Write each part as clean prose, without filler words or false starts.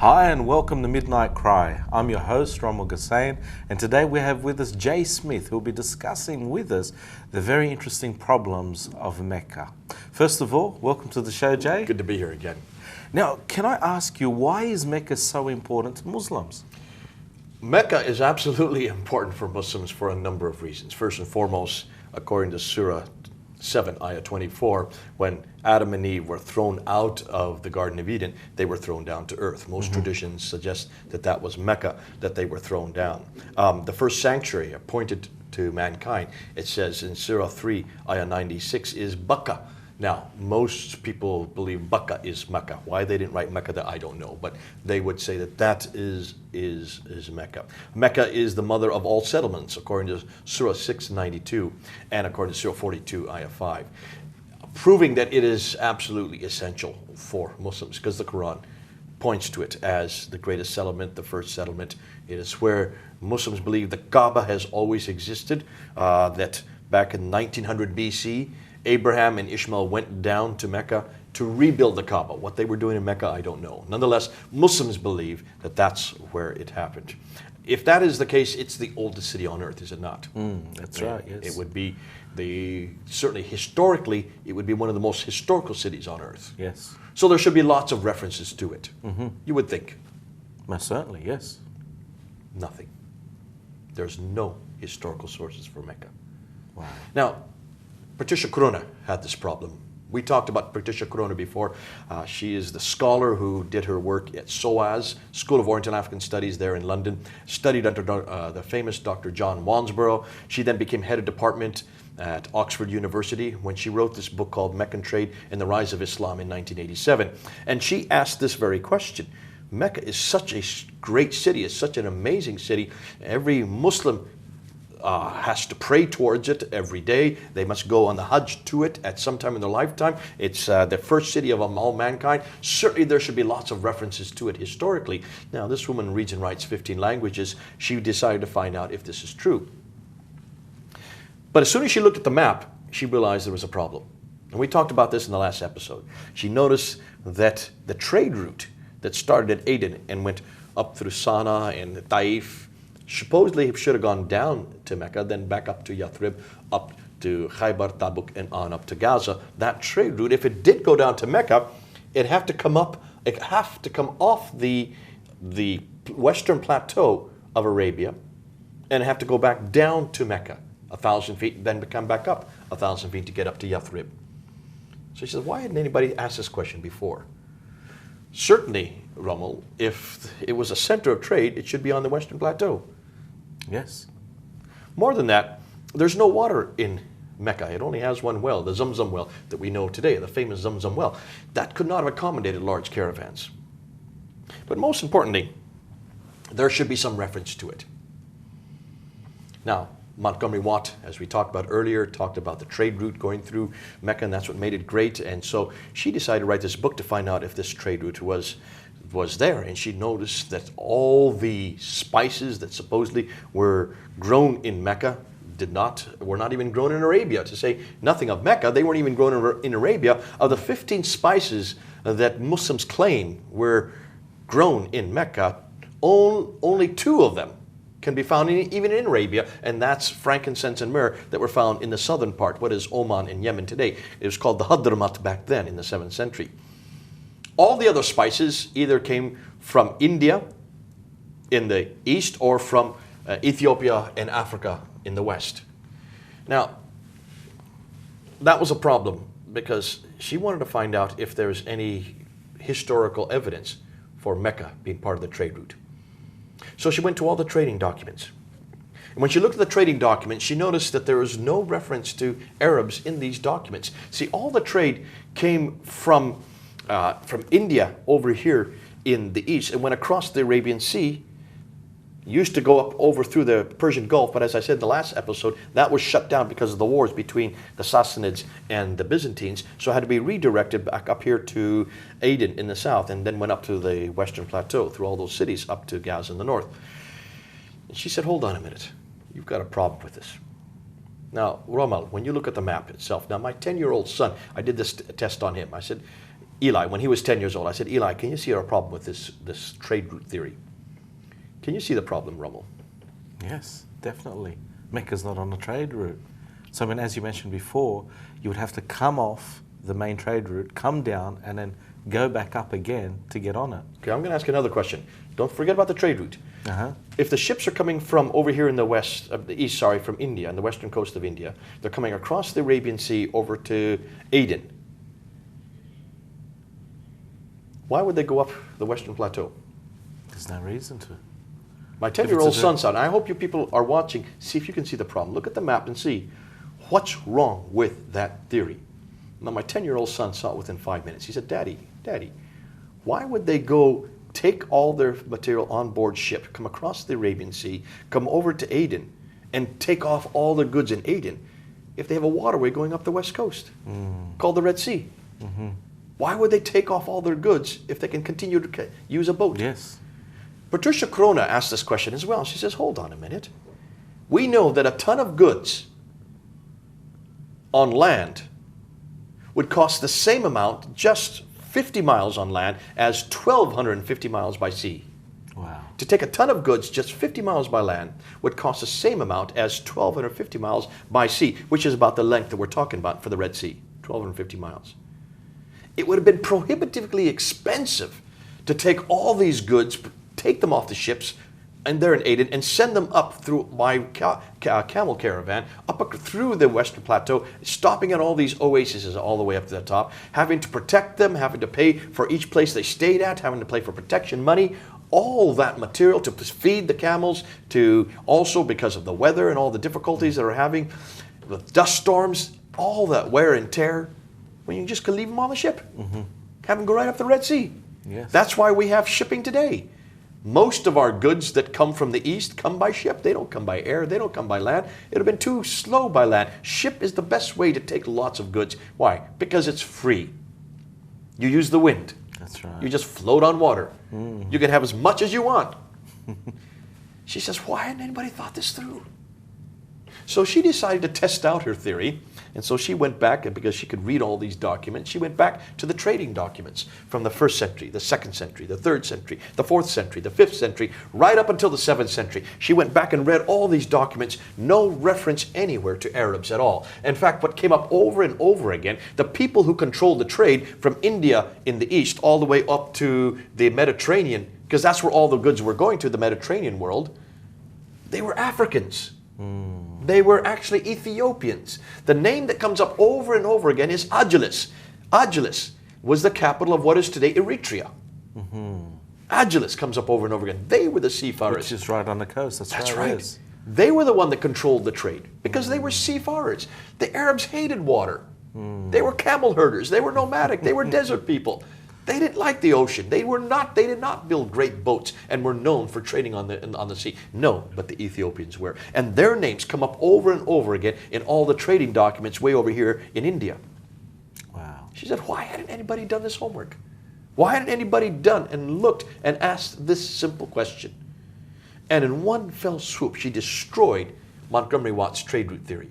Hi and welcome to Midnight Cry. I'm your host, Rommel Gassain, and today we have with us Jay Smith, who will be discussing with us the very interesting problems of Mecca. First of all, welcome to the show, Jay. Good to be here again. Now, can I ask you, why is Mecca so important to Muslims? Mecca is absolutely important for Muslims for a number of reasons. First and foremost, according to Surah 7, Ayah 24, when Adam and Eve were thrown out of the Garden of Eden, they were thrown down to earth. Most traditions suggest that that was Mecca, that they were thrown down. The first sanctuary appointed to mankind, it says in Surah 3, Ayah 96, is Bakka. Now, most people believe Bakka is Mecca. Why they didn't write Mecca, that I don't know, but they would say that that is Mecca. Mecca is the mother of all settlements, according to Surah 692 and according to Surah 42, Ayah 5, proving that it is absolutely essential for Muslims because the Quran points to it as the greatest settlement, the first settlement. It is where Muslims believe the Kaaba has always existed, that back in 1900 BC, Abraham and Ishmael went down to Mecca to rebuild the Kaaba. What they were doing in Mecca, I don't know. Nonetheless, Muslims believe that that's where it happened. If that is the case, it's the oldest city on earth, is it not? That's right, yes. It would be certainly historically, it would be one of the most historical cities on earth. Yes. So there should be lots of references to it. You would think. Most certainly, yes. Nothing. There's no historical sources for Mecca. Wow. Now, Patricia Corona had this problem. We talked about Patricia Corona before. She is the scholar who did her work at SOAS, School of Oriental African Studies there in London, studied under the famous Dr. John Wansborough. She then became head of department at Oxford University when she wrote this book called Meccan Trade and the Rise of Islam in 1987. And she asked this very question. Mecca is such a great city, it's such an amazing city. Every Muslim has to pray towards it every day. They must go on the Hajj to it at some time in their lifetime. It's the first city of all mankind. Certainly there should be lots of references to it historically. Now, this woman reads and writes 15 languages. She decided to find out if this is true. But as soon as she looked at the map, she realized there was a problem. And we talked about this in the last episode. She noticed that the trade route that started at Aden and went up through Sana'a and Taif supposedly should have gone down to Mecca, then back up to Yathrib, up to Khaybar, Tabuk, and on up to Gaza. That trade route, if it did go down to Mecca, it'd have to come off the western plateau of Arabia and have to go back down to Mecca 1,000 feet, then come back up 1,000 feet to get up to Yathrib. So she says, why hadn't anybody asked this question before? Certainly, Rommel, if it was a center of trade, it should be on the western plateau. Yes. More than that, there's no water in Mecca. It only has one well, the Zamzam well that we know today, the famous Zamzam well. That could not have accommodated large caravans. But most importantly, there should be some reference to it. Now, Montgomery Watt, as we talked about earlier, talked about the trade route going through Mecca, and that's what made it great. And so she decided to write this book to find out if this trade route was there. And she noticed that all the spices that supposedly were grown in Mecca were not even grown in Arabia. To say nothing of Mecca, they weren't even grown in Arabia. Of the 15 spices that Muslims claim were grown in Mecca, only 2 of them can be found even in Arabia, and that's frankincense and myrrh that were found in the southern part, what is Oman and Yemen today. It was called the Hadramat back then in the 7th century. All the other spices either came from India in the east or from Ethiopia and Africa in the west. Now, that was a problem because she wanted to find out if there's any historical evidence for Mecca being part of the trade route. So she went to all the trading documents. And when she looked at the trading documents, she noticed that there was no reference to Arabs in these documents. See, all the trade came from India over here in the east and went across the Arabian Sea, used to go up over through the Persian Gulf, but as I said in the last episode, that was shut down because of the wars between the Sassanids and the Byzantines, so it had to be redirected back up here to Aden in the south, and then went up to the western plateau through all those cities up to Gaza in the north. And she said, hold on a minute, you've got a problem with this. Now, Rommel, when you look at the map itself, now my 10-year-old son, I did this test on him. I said, Eli, when he was 10 years old, I said, Eli, can you see our problem with this trade route theory? Can you see the problem, Rummel? Yes, definitely. Mecca's not on a trade route. So, I mean, as you mentioned before, you would have to come off the main trade route, come down, and then go back up again to get on it. Okay, I'm going to ask you another question. Don't forget about the trade route. If the ships are coming from over here in the from India, on the western coast of India, they're coming across the Arabian Sea over to Aden. Why would they go up the Western Plateau? There's no reason to. My 10-year-old son saw it, and I hope you people are watching, see if you can see the problem. Look at the map and see what's wrong with that theory. Now, my 10-year-old son saw it within 5 minutes. He said, Daddy, why would they go take all their material on board ship, come across the Arabian Sea, come over to Aden, and take off all their goods in Aden if they have a waterway going up the west coast called the Red Sea? Why would they take off all their goods if they can continue to use a boat? Yes. Patricia Corona asked this question as well. She says, hold on a minute. We know that a ton of goods on land would cost the same amount, just 50 miles on land, as 1,250 miles by sea. Wow. To take a ton of goods just 50 miles by land would cost the same amount as 1,250 miles by sea, which is about the length that we're talking about for the Red Sea, 1,250 miles. It would have been prohibitively expensive to take all these goods, take them off the ships, and they're in Aden, and send them up through my camel caravan, up through the Western Plateau, stopping at all these oases all the way up to the top, having to protect them, having to pay for each place they stayed at, having to pay for protection money, all that material to feed the camels, to also because of the weather and all the difficulties that are having, the dust storms, all that wear and tear, when you just could leave them on the ship, have them go right up the Red Sea. Yes. That's why we have shipping today. Most of our goods that come from the east come by ship. They don't come by air. They don't come by land. It would have been too slow by land. Ship is the best way to take lots of goods. Why? Because it's free. You use the wind. That's right. You just float on water. You can have as much as you want. She says, why hadn't anybody thought this through? So she decided to test out her theory. And so she went back, and because she could read all these documents, she went back to the trading documents from the 1st century, the 2nd century, the 3rd century, the 4th century, the 5th century, right up until the 7th century. She went back and read all these documents, no reference anywhere to Arabs at all. In fact, what came up over and over again, the people who controlled the trade from India in the east all the way up to the Mediterranean, because that's where all the goods were going to, the Mediterranean world, they were Africans. They were actually Ethiopians. The name that comes up over and over again is Agilis. Agilis was the capital of what is today Eritrea. Agilis comes up over and over again. They were the seafarers. Which is right on the coast. That's right. It is. They were the one that controlled the trade because they were seafarers. The Arabs hated water. They were camel herders. They were nomadic. They were desert people. They didn't like the ocean. They did not build great boats and were known for trading on the sea. No, but the Ethiopians were. And their names come up over and over again in all the trading documents way over here in India. Wow. She said, why hadn't anybody done this homework? Why hadn't anybody done and looked and asked this simple question? And in one fell swoop, she destroyed Montgomery Watt's trade route theory.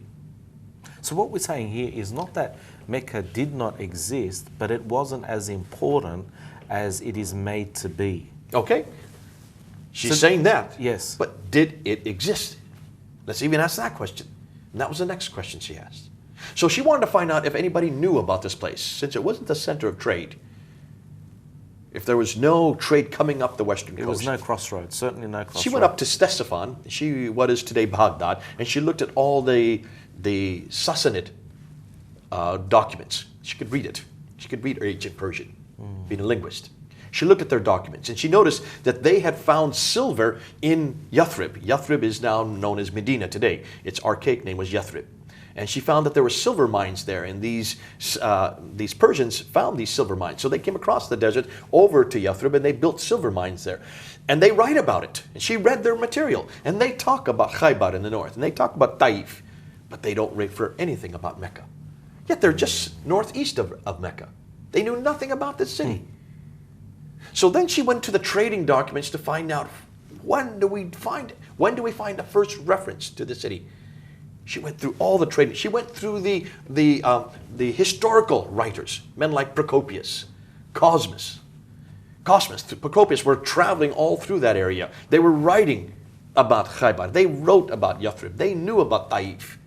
So what we're saying here is not that Mecca did not exist, but it wasn't as important as it is made to be. Okay. She's saying that. Yes. But did it exist? Let's even ask that question. And that was the next question she asked. So she wanted to find out if anybody knew about this place, since it wasn't the center of trade. If there was no trade coming up the western coast. There was no crossroads, certainly no crossroads. She went up to Ctesiphon, what is today Baghdad, and she looked at all the Sassanid documents. She could read it. She could read ancient Persian, being a linguist. She looked at their documents, and she noticed that they had found silver in Yathrib. Yathrib is now known as Medina today. Its archaic name was Yathrib. And she found that there were silver mines there, and these Persians found these silver mines. So they came across the desert over to Yathrib, and they built silver mines there. And they write about it. And she read their material. And they talk about Khaybar in the north, and they talk about Taif, but they don't refer anything about Mecca. Yet they're just northeast of Mecca. They knew nothing about this city. So then she went to the trading documents to find out, when do we find the first reference to the city? She went through all the trading. She went through the historical writers, men like Procopius, Cosmas, Procopius were traveling all through that area. They were writing about Khaybar. They wrote about Yathrib. They knew about Taif.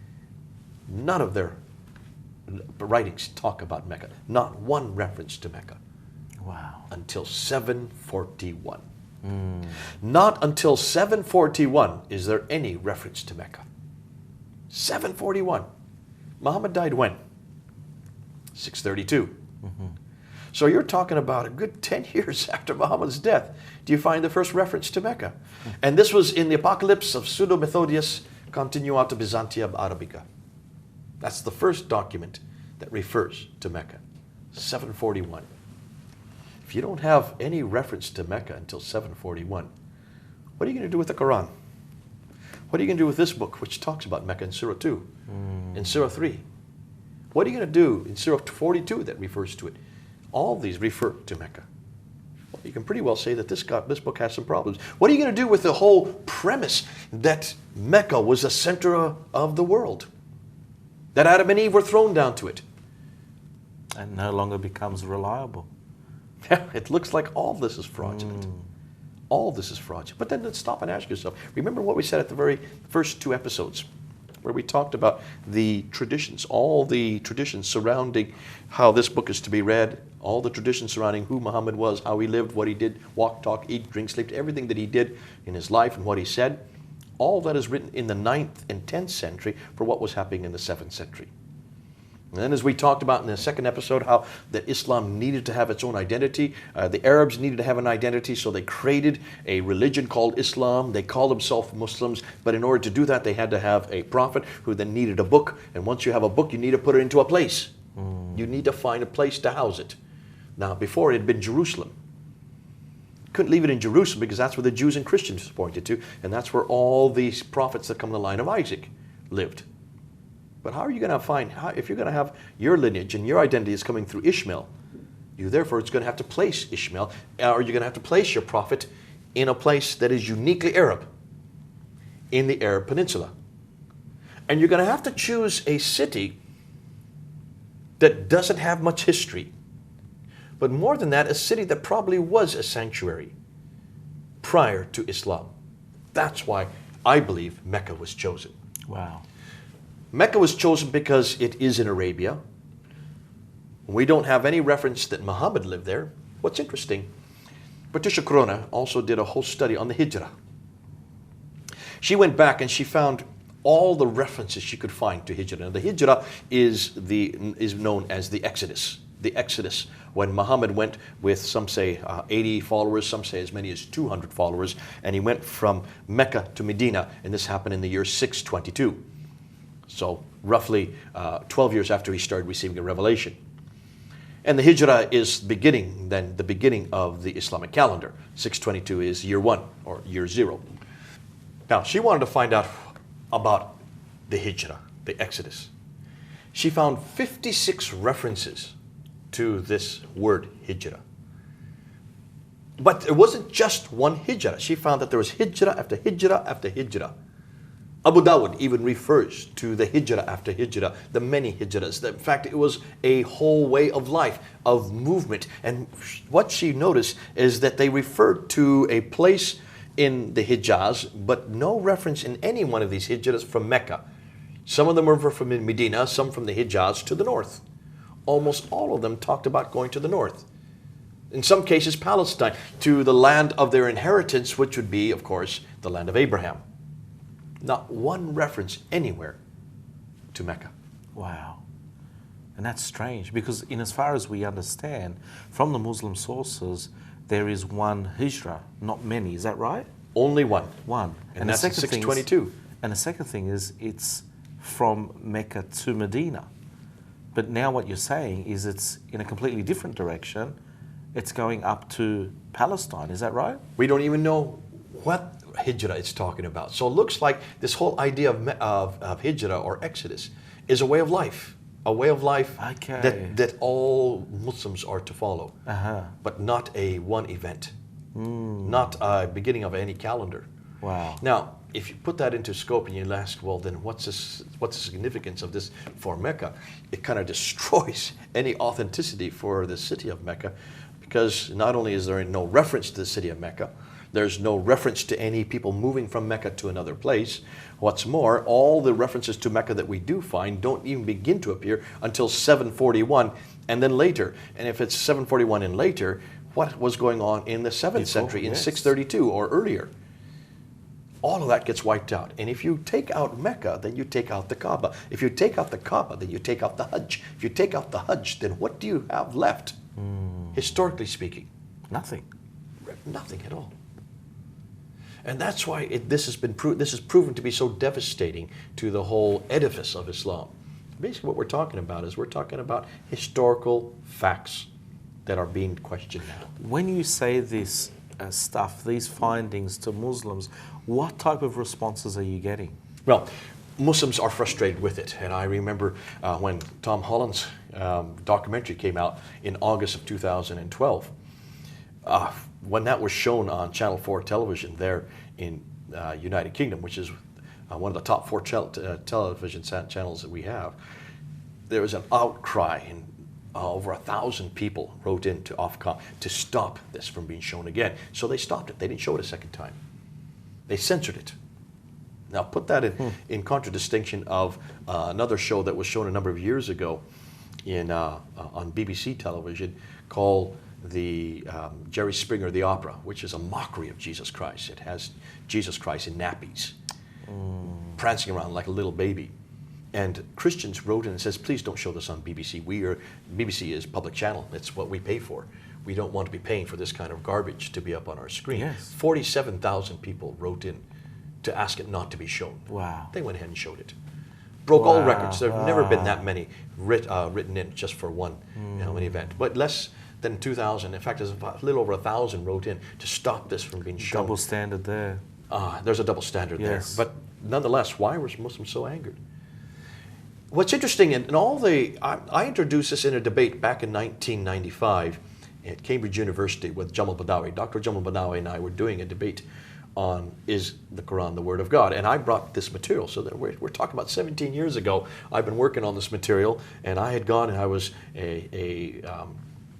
None of their writings talk about Mecca. Not one reference to Mecca. Wow. Until 741. Not until 741 is there any reference to Mecca. 741. Muhammad died when? 632. So you're talking about a good 10 years after Muhammad's death. Do you find the first reference to Mecca? And this was in the Apocalypse of Pseudo-Methodius Continuata Byzantia Arabica. That's the first document that refers to Mecca. 741. If you don't have any reference to Mecca until 741, what are you going to do with the Quran? What are you going to do with this book, which talks about Mecca in Surah 2, in Surah 3? What are you going to do in Surah 42 that refers to it? All these refer to Mecca. Well, you can pretty well say that this book has some problems. What are you going to do with the whole premise that Mecca was the center of the world? That Adam and Eve were thrown down to it? And no longer becomes reliable. It looks like all this is fraudulent. All this is fraudulent. But then let's stop and ask yourself, remember what we said at the very first 2 episodes, where we talked about the traditions, all the traditions surrounding how this book is to be read, all the traditions surrounding who Muhammad was, how he lived, what he did, walk, talk, eat, drink, sleep, everything that he did in his life and what he said. All that is written in the 9th and 10th century for what was happening in the 7th century. And then as we talked about in the second episode, how that Islam needed to have its own identity. The Arabs needed to have an identity, so they created a religion called Islam. They called themselves Muslims, but in order to do that, they had to have a prophet who then needed a book. And once you have a book, you need to put it into a place. You need to find a place to house it. Now, before it had been Jerusalem. Couldn't leave it in Jerusalem because that's where the Jews and Christians pointed to, and that's where all these prophets that come in the line of Isaac lived. But how are you going to find, if you're going to have your lineage and your identity is coming through Ishmael, you therefore it's going to have to place Ishmael, or you're going to have to place your prophet in a place that is uniquely Arab, in the Arab Peninsula. And you're going to have to choose a city that doesn't have much history. But more than that, a city that probably was a sanctuary prior to Islam. That's why I believe Mecca was chosen. Wow. Mecca was chosen because it is in Arabia. We don't have any reference that Muhammad lived there. What's interesting, Patricia Corona also did a whole study on the Hijrah. She went back and she found all the references she could find to Hijrah. Now, the Hijrah is known as the Exodus. The Exodus, when Muhammad went with, some say 80 followers, some say as many as 200 followers, and he went from Mecca to Medina, and this happened in the year 622. So roughly 12 years after he started receiving a revelation. And the Hijrah is the beginning of the Islamic calendar. 622 is year 1 or year 0. Now, she wanted to find out about the Hijrah, the Exodus. She found 56 references to this word Hijrah. But it wasn't just one Hijrah. She found that there was Hijrah after Hijrah after Hijrah. Abu Dawud even refers to the Hijrah after Hijrah, the many Hijrahs. In fact, it was a whole way of life, of movement. And what she noticed is that they referred to a place in the Hijaz, but no reference in any one of these Hijrahs from Mecca. Some of them were from Medina, some from the Hijaz to the north. Almost all of them talked about going to the north. In some cases, Palestine, to the land of their inheritance, which would be, of course, the land of Abraham. Not one reference anywhere to Mecca. Wow. And that's strange because in as far as we understand, from the Muslim sources, there is one Hijrah, not many. Is that right? Only one. One. And that's 622. And the second thing is it's from Mecca to Medina. But now what you're saying is it's in a completely different direction. It's going up to Palestine. Is that right? We don't even know what Hijrah it's talking about. So it looks like this whole idea of Hijrah or Exodus is a way of life. A way of life that all Muslims are to follow. But not a one event. Not a beginning of any calendar. Wow. Now, if you put that into scope and you ask, well, then what's the significance of this for Mecca? It kind of destroys any authenticity for the city of Mecca, because not only is there no reference to the city of Mecca, there's no reference to any people moving from Mecca to another place. What's more, all the references to Mecca that we do find don't even begin to appear until 741 and then later. And if it's 741 and later, what was going on in the 7th century, in 632 or earlier? All of that gets wiped out. And if you take out Mecca, then you take out the Kaaba. If you take out the Kaaba, then you take out the Hajj. If you take out the Hajj, then what do you have left? Historically speaking? Nothing. Nothing at all. And that's why this has proven to be so devastating to the whole edifice of Islam. Basically what we're talking about is we're talking about historical facts that are being questioned now. When you say this stuff, these findings to Muslims, what type of responses are you getting? Well, Muslims are frustrated with it. And I remember when Tom Holland's documentary came out in August of 2012, when that was shown on Channel 4 television there in United Kingdom, which is one of the top 4 television channels that we have, there was an outcry, and over 1,000 people wrote in to Ofcom to stop this from being shown again. So they stopped it. They didn't show it a second time. They censored it. Now put that in contradistinction of another show that was shown a number of years ago on BBC television called the Jerry Springer the Opera, which is a mockery of Jesus Christ. It has Jesus Christ in nappies, prancing around like a little baby. And Christians wrote in and says, please don't show this on BBC. BBC is public channel. It's what we pay for. We don't want to be paying for this kind of garbage to be up on our screen. Yes. 47,000 people wrote in to ask it not to be shown. Wow. They went ahead and showed it. Broke all Wow. records. There have never been that many written in just for one event. But less than 2,000, in fact, there's a little over 1,000 wrote in to stop this from being shown. Double standard there. There's a double standard Yes. there. But nonetheless, why were Muslims so angered? What's interesting, I introduced this in a debate back in 1995 at Cambridge University with Jamal Badawi. Dr. Jamal Badawi and I were doing a debate on, is the Quran the Word of God? And I brought this material. So that we're talking about 17 years ago. I've been working on this material, and I had gone and I was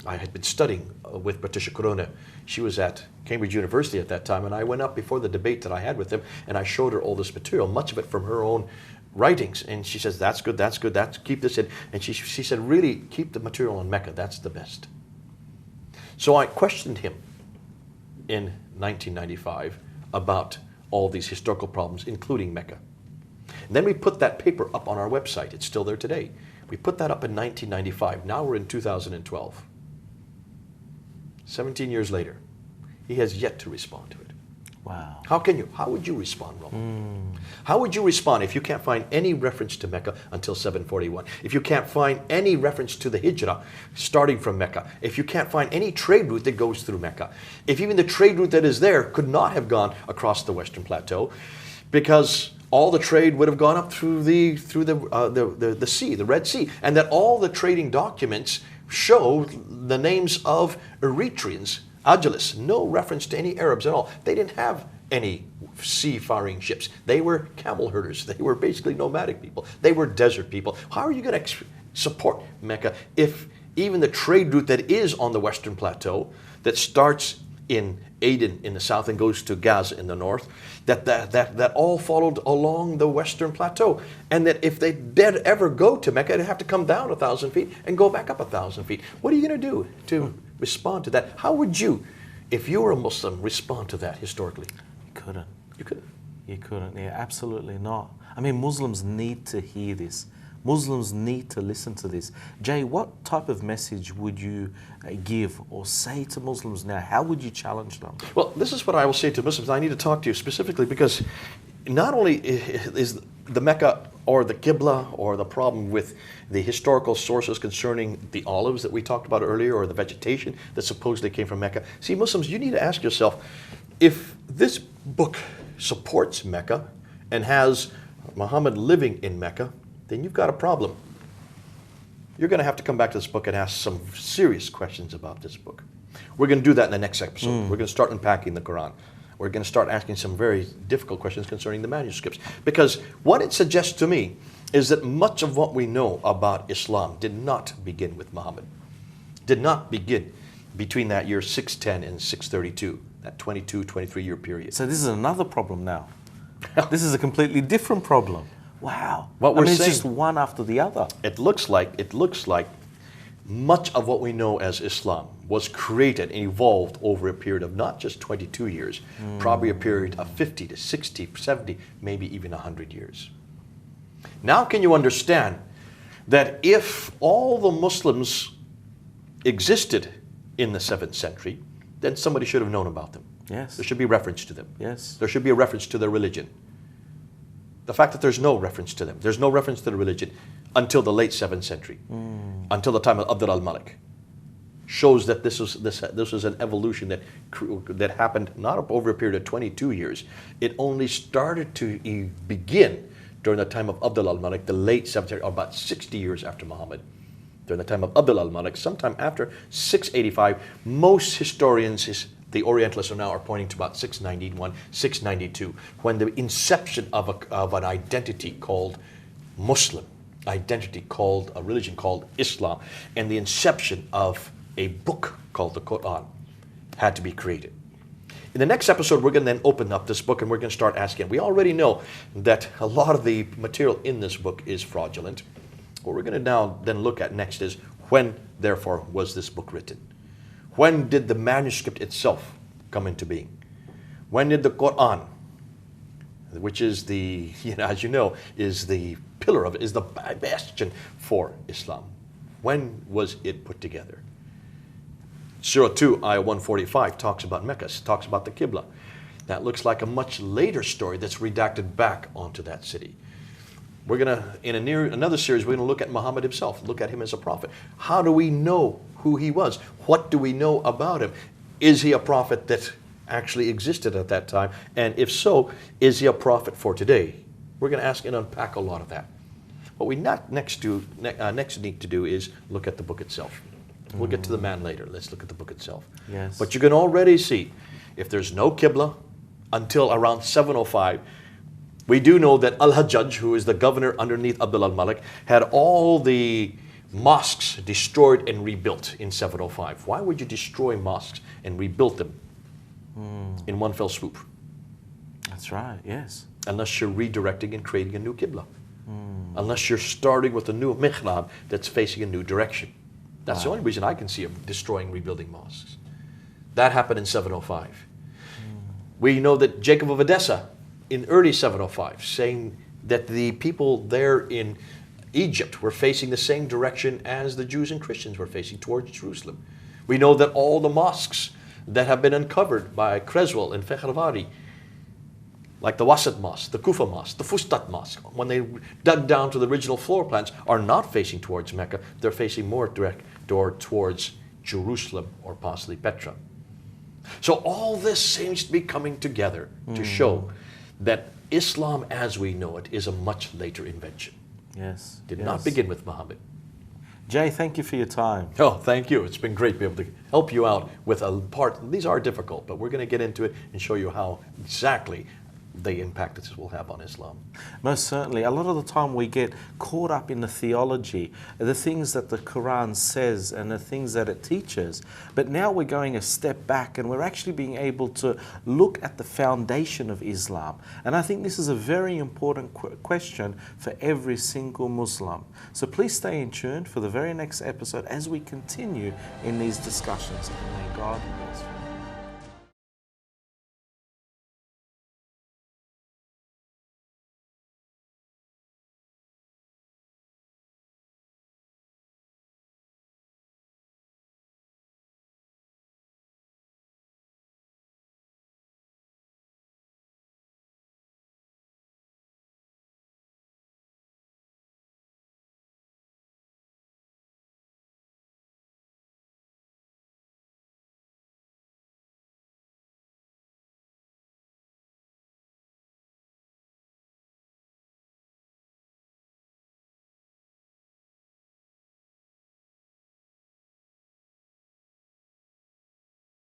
I had been studying with Patricia Corona. She was at Cambridge University at that time, and I went up before the debate that I had with him, and I showed her all this material, much of it from her own writings, and she says, that's good, keep this in. And she said, really, keep the material on Mecca, that's the best. So I questioned him in 1995 about all these historical problems, including Mecca. And then we put that paper up on our website. It's still there today. We put that up in 1995. Now we're in 2012. 17 years later, he has yet to respond to it. Wow. How would you respond, Roman? How would you respond if you can't find any reference to Mecca until 741? If you can't find any reference to the Hijrah starting from Mecca? If you can't find any trade route that goes through Mecca? If even the trade route that is there could not have gone across the Western Plateau, because all the trade would have gone up through the sea, the Red Sea, and that all the trading documents show the names of Eritreans, Agilis, no reference to any Arabs at all. They didn't have any seafaring ships. They were camel herders. They were basically nomadic people. They were desert people. How are you going to support Mecca if even the trade route that is on the Western Plateau, that starts in Aden in the south and goes to Gaza in the north, that all followed along the Western Plateau, and that if they did ever go to Mecca, they'd have to come down 1,000 feet and go back up 1,000 feet. What are you going to do to respond to that? How would you, if you were a Muslim, respond to that historically? You couldn't. You couldn't. You couldn't. Yeah, absolutely not. I mean, Muslims need to hear this. Muslims need to listen to this. Jay, what type of message would you give or say to Muslims now? How would you challenge them? Well, this is what I will say to Muslims. I need to talk to you specifically because not only is the Mecca or the Qibla or the problem with the historical sources concerning the olives that we talked about earlier or the vegetation that supposedly came from Mecca. See, Muslims, you need to ask yourself, if this book supports Mecca and has Muhammad living in Mecca, then you've got a problem. You're going to have to come back to this book and ask some serious questions about this book. We're going to do that in the next episode. We're going to start unpacking the Quran. We're going to start asking some very difficult questions concerning the manuscripts. Because what it suggests to me is that much of what we know about Islam did not begin with Muhammad. Did not begin between that year 610 and 632, that 22, 23-year period. So this is another problem now. This is a completely different problem. Wow. What we're it's saying- just one after the other. It looks like much of what we know as Islam was created and evolved over a period of not just 22 years, probably a period of 50 to 60, 70, maybe even 100 years. Now can you understand that if all the Muslims existed in the 7th century, then somebody should have known about them. Yes. There should be reference to them. Yes. There should be a reference to their religion. The fact that there's no reference to them, there's no reference to the religion until the late 7th century, until the time of Abd al-Malik, shows that this was an evolution that happened not over a period of 22 years. It only started to begin during the time of Abd al-Malik, the late 7th century, or about 60 years after Muhammad. During the time of Abd al-Malik, sometime after 685, most historians, the Orientalists now are pointing to about 691, 692, when the inception of an identity called Muslim, a religion called Islam, and the inception of a book called the Quran had to be created. In the next episode, we're going to then open up this book and we're going to start asking. We already know that a lot of the material in this book is fraudulent. What we're going to now then look at next is when, therefore, was this book written? When did the manuscript itself come into being? When did the Quran, which is the, as you know, is the pillar of it, is the bastion for Islam, when was it put together? Surah 2, Ayah 145 talks about Mecca, talks about the Qibla. That looks like a much later story that's redacted back onto that city. We're going to, in another series, we're going to look at Muhammad himself, look at him as a prophet. How do we know who he was? What do we know about him? Is he a prophet that actually existed at that time? And if so, is he a prophet for today? We're going to ask and unpack a lot of that. What we next need to do is look at the book itself. We'll get to the man later. Let's look at the book itself. Yes. But you can already see, if there's no Qibla until around 705, we do know that Al-Hajjaj, who is the governor underneath Abd al-Malik, had all the mosques destroyed and rebuilt in 705. Why would you destroy mosques and rebuild them in one fell swoop? That's right, yes. Unless you're redirecting and creating a new Qibla. Unless you're starting with a new mihrab that's facing a new direction. That's the only reason I can see of destroying, rebuilding mosques. That happened in 705. We know that Jacob of Edessa, in early 705, saying that the people there in Egypt were facing the same direction as the Jews and Christians were facing towards Jerusalem. We know that all the mosques that have been uncovered by Creswell and Fekharvari, like the Wasat Mosque, the Kufa Mosque, the Fustat Mosque, when they dug down to the original floor plans, are not facing towards Mecca. They're facing more direct towards Jerusalem or possibly Petra. So all this seems to be coming together to show that Islam as we know it is a much later invention. Yes. Did not begin with Muhammad. Jay, thank you for your time. Oh, thank you. It's been great to be able to help you out with a part. These are difficult, but we're going to get into it and show you how exactly the impact this will have on Islam. Most certainly. A lot of the time we get caught up in the theology, the things that the Quran says and the things that it teaches. But now we're going a step back and we're actually being able to look at the foundation of Islam. And I think this is a very important question for every single Muslim. So please stay in tune for the very next episode as we continue in these discussions. And may God bless you.